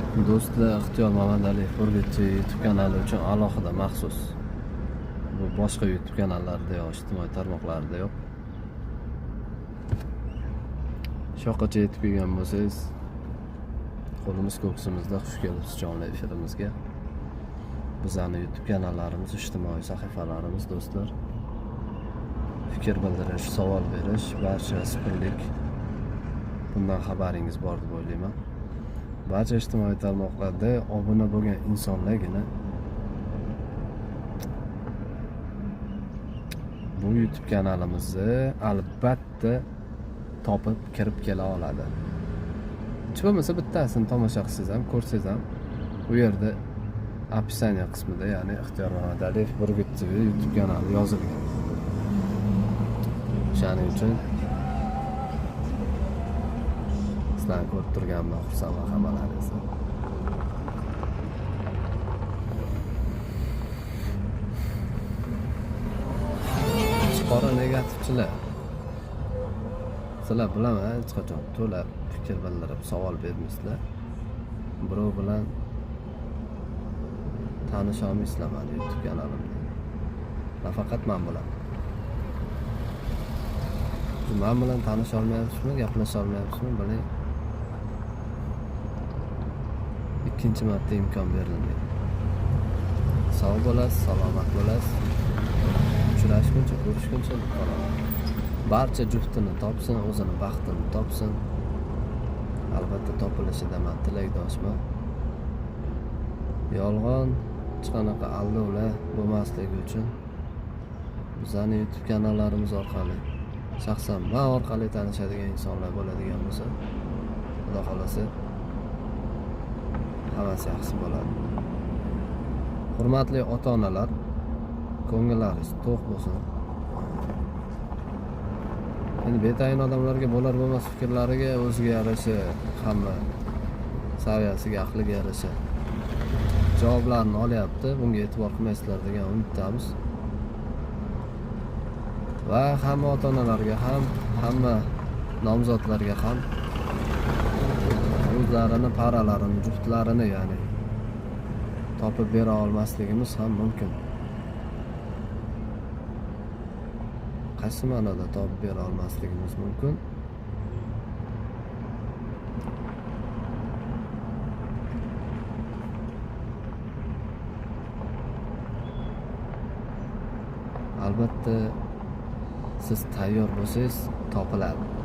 Do'stlar, Ixtiyor Mamadaliyev Urgutchi YouTube kanali uchun alohida maxsus. Bu boshqa YouTube kanallarida yo'q, ijtimoiy tarmoqlarda yo'q. Shoqacha yetib kelgan bo'lsangiz, qo'limiz ko'ksimizda xush kelibsiz jonli efirimizga. Bizning YouTube kanallarimiz, ijtimoiy sahifalarimiz do'stlar. Fikr bildirish, savol berish, barchasi pullik. Bundan xabaringiz bor deb o'ylayman. Barcha ijtimoiy tarmoqlarda obuna bo'lgan insonlargina bu YouTube kanalimizni albatta topib kirib kela oladi. Hech bo'lmasa bittasini tomosha qilsangiz ham, ko'rsangiz ham u yerda opisiya qismida, ya'ni Ixtiyor Mamadaliyev Urgutchi YouTube kanali yozilgan. Shuning uchun sizlarni ko'rib turganimdan xursandman hammalaringizni. Qora negativchilar. Sizlar bilaman, hech qachon to'la fikr bildirib, savol bermaysizlar. Birov bilan tanisha olmaysizlar meni YouTube kanalimda. Nafaqat men bilan. Men bilan tanisha olmayapsizmi, gaplasha olmayapsizmi, biling. Ikkinchi marta imkon berildi. Sog' bo'lasiz, salomat bo'lasiz. Uchrashguncha, ko'rishguncha qolaman. Barcha juftini topsin, o'zini baxtini topsin. Albatta topilishida men tilakdoshman. Yolg'on hech qanaqa aldovlar bo'lmasligi uchun bizning YouTube kanallarimiz orqali, shaxsan men orqali tanishadigan insonlar bo'ladigan bo'lsa, Xudo xolasa hammasi yaxshi bo'ladi. Hurmatli ota-onalar, ko'ngillaringiz to'q bo'lsin. Endi betayin odamlarga bo'lar bo'lmas fikrlariga o'ziga yarasha, hamma saviyasiga, aqliga yarasha javoblarni olyapti. Bunga e'tibor qilmaysizlar degan umiddamiz. Va hamma ota-onalarga ham, hamma nomzodlarga ham o'zlarini paralarini, juftlarini ya'ni topib bera olmasligimiz ham mumkin. Qaysi ma'noda topib bera olmasligimiz mumkin? Albatta siz tayyor bo'lsangiz topiladi.